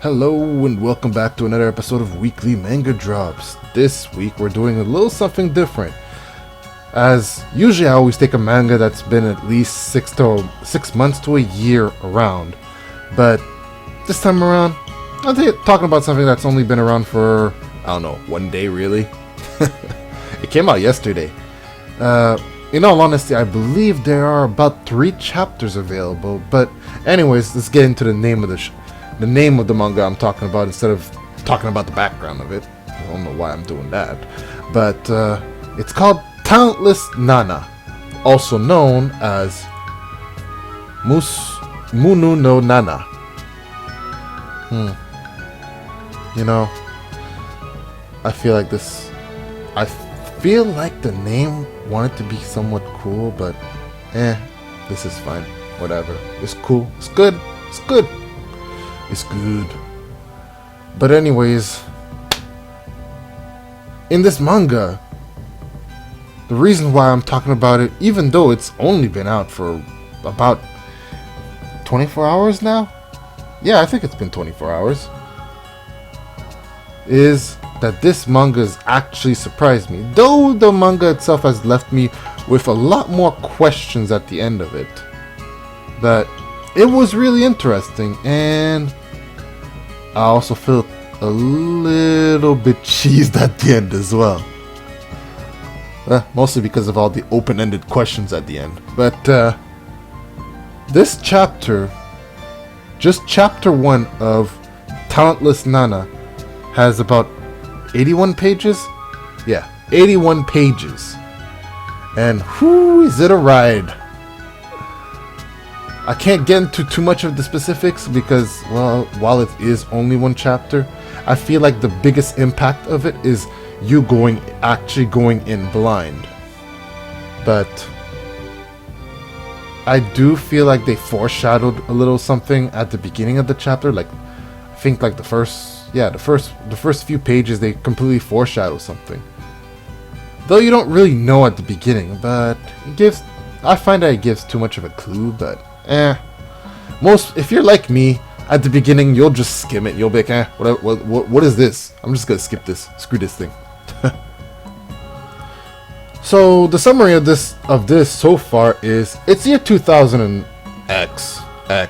Hello and welcome back to another episode of Weekly Manga Drops. This week we're doing a little something different. As usually I always take a manga that's been at least 6 months to a year around. But this time around, I'm talking about something that's only been around for, I don't know, one day really. It came out yesterday. In all honesty, I believe there are about 3 chapters available. But anyways, let's get into the name of the name of the manga I'm talking about instead of talking about the background of it. I don't know why I'm doing that. But it's called Talentless Nana, also known as Munu no Nana. You know, I feel like the name wanted to be somewhat cool, but this is fine. Whatever. It's cool. It's good. It's good. It's good. But anyways, in this manga, the reason why I'm talking about it, even though it's only been out for about 24 hours now? Yeah, I think it's been 24 hours. Is that this manga has actually surprised me. Though the manga itself has left me with a lot more questions at the end of it. But it was really interesting, and I also felt a little bit cheesed at the end as well. Mostly because of all the open-ended questions at the end. But this chapter, just chapter 1 of Talentless Nana, has about 81 pages? Yeah, 81 pages. And whoo, is it a ride! I can't get into too much of the specifics because, well, while it is only one chapter, I feel like the biggest impact of it is you actually going in blind. But I do feel like they foreshadowed a little something at the beginning of the chapter. Like, I think like the first few pages they completely foreshadow something. Though you don't really know at the beginning, but I find that it gives too much of a clue, but if you're like me, at the beginning you'll just skim it. You'll be like, what is this? I'm just gonna skip this. Screw this thing. So the summary of this so far is it's year 2000 and X. I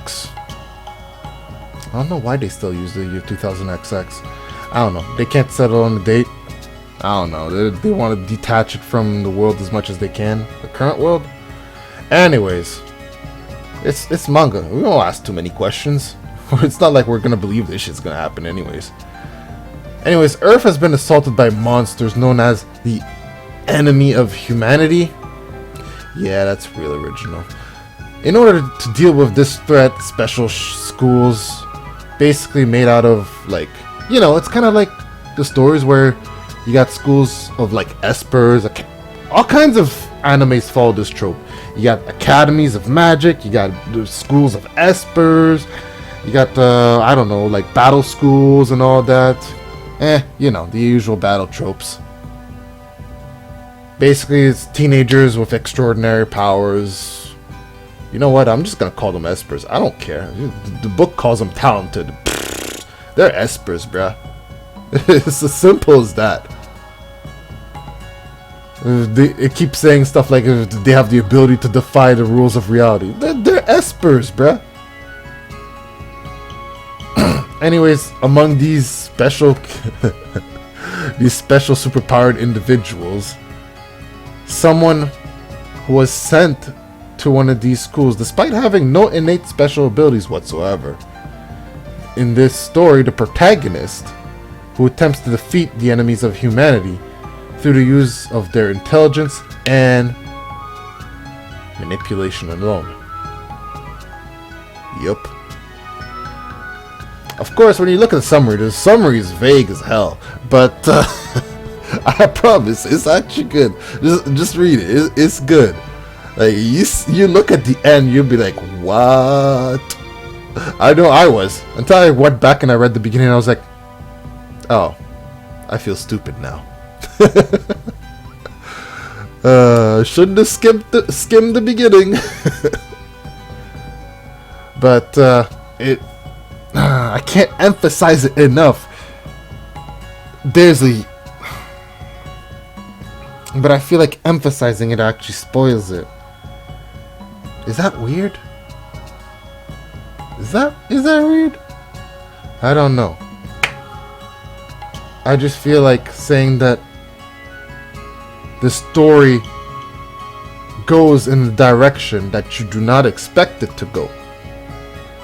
don't know why they still use the year 2000XX. I don't know. They can't settle on the date. I don't know. They want to detach it from the world as much as they can, the current world. Anyways. It's manga. We don't ask too many questions. It's not like we're gonna believe this shit's gonna happen anyways. Earth has been assaulted by monsters known as the enemy of humanity. Yeah, that's real original. In order to deal with this threat, special schools, basically made out of, like, you know, it's kind of like the stories where you got schools of, like, espers. All kinds of animes follow this trope. You got academies of magic, you got the schools of espers, you got, I don't know, like battle schools and all that. You know, the usual battle tropes. Basically, it's teenagers with extraordinary powers. You know what, I'm just gonna call them espers. I don't care. The book calls them talented. They're espers, bruh. It's as simple as that. It keeps saying stuff like they have the ability to defy the rules of reality. They're espers, bruh. Anyways, among these special superpowered individuals, someone who was sent to one of these schools despite having no innate special abilities whatsoever. In this story, the protagonist, who attempts to defeat the enemies of humanity through the use of their intelligence and manipulation alone. Yup. Of course, when you look at the summary is vague as hell, but I promise it's actually good. Just read it. It's good. Like you look at the end, you'll be like, what? I know I was, until I went back and I read the beginning. And I was like, oh, I feel stupid now. Shouldn't have skimmed the beginning. But I can't emphasize it enough. But I feel like emphasizing it actually spoils it. Is that weird? Is that weird? I don't know. I just feel like saying that the story goes in the direction that you do not expect it to go.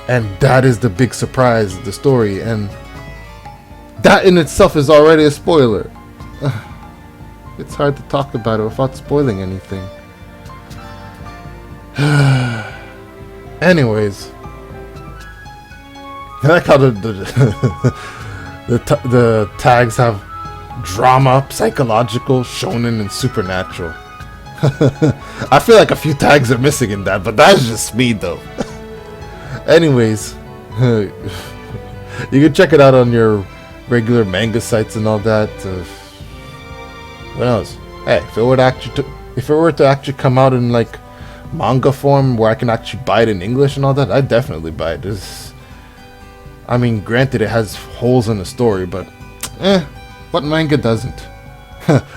And that is the big surprise of the story, and that in itself is already a spoiler. It's hard to talk about it without spoiling anything. Anyways, I like how the tags have drama, psychological, shonen, and supernatural. I feel like a few tags are missing in that, but that's just me though. Anyways, you can check it out on your regular manga sites and all that. What else? Hey, if it were to actually come out in like manga form where I can actually buy it in English and all that, I'd definitely buy it. I mean, granted, it has holes in the story, but what manga doesn't?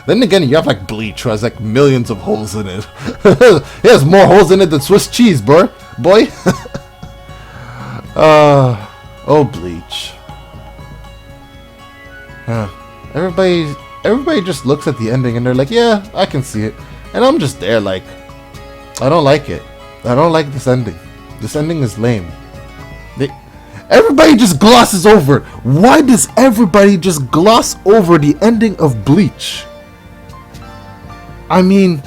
Then again, you have like Bleach, who has like millions of holes in it. It has more holes in it than Swiss cheese, boy. Oh, Bleach. Everybody just looks at the ending and they're like, yeah, I can see it. And I'm just there like, I don't like it. I don't like this ending. This ending is lame. Everybody just glosses over it. Why does everybody just gloss over the ending of Bleach? I mean,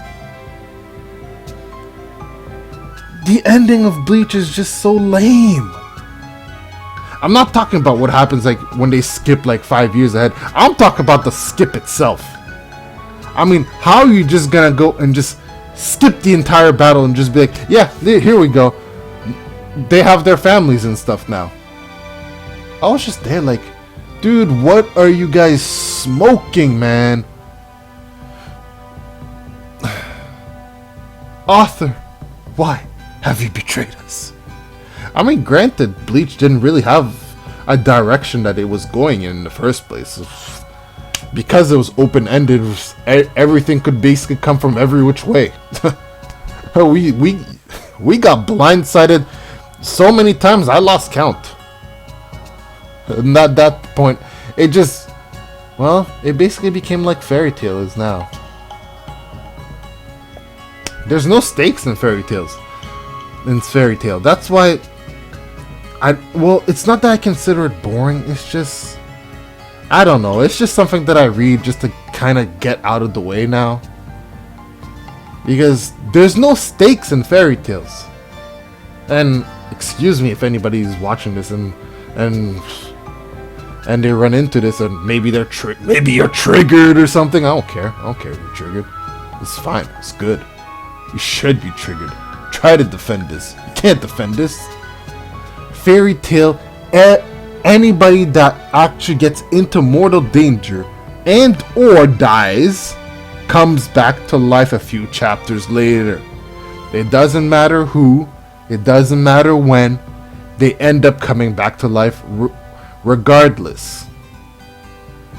the ending of Bleach is just so lame. I'm not talking about what happens like when they skip like 5 years ahead. I'm talking about the skip itself. I mean, how are you just gonna go and just skip the entire battle and just be like, yeah, here we go. They have their families and stuff now. I was just there like, dude, what are you guys smoking, man? Author, why have you betrayed us? I mean, granted, Bleach didn't really have a direction that it was going in the first place. Because it was open-ended, everything could basically come from every which way. We got blindsided so many times, I lost count. And at that point, it just, well, it basically became like Fairy Tail is now. There's no stakes in Fairy Tales. In Fairy Tail. That's why well, it's not that I consider it boring, it's just, I don't know, it's just something that I read just to kind of get out of the way now. Because there's no stakes in Fairy Tales. And excuse me if anybody's watching this and they run into this and maybe maybe you're triggered or something. I don't care if you're triggered. It's fine, it's good. You should be triggered. Try to defend this. You can't defend this. Fairy Tail, anybody that actually gets into mortal danger and or dies comes back to life a few chapters later. It doesn't matter who, it doesn't matter when, they end up coming back to life regardless.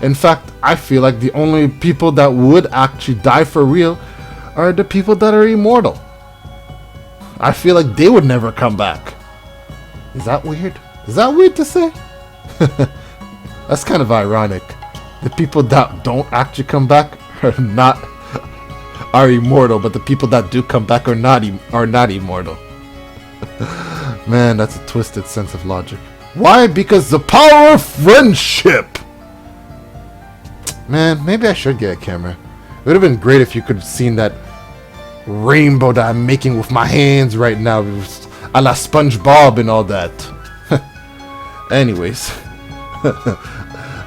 In fact, I feel like the only people that would actually die for real are the people that are immortal. I feel like they would never come back. Is that weird? Is that weird to say? That's kind of ironic. The people that don't actually come back are immortal, but the people that do come back are not immortal. Man, that's a twisted sense of logic. Why? Because the power of friendship. Man, maybe I should get a camera. It would have been great if you could have seen that rainbow that I'm making with my hands right now, a la SpongeBob and all that. Anyways,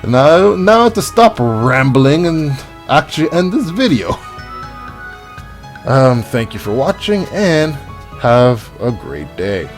now I have to stop rambling and actually end this video. Thank you for watching and have a great day.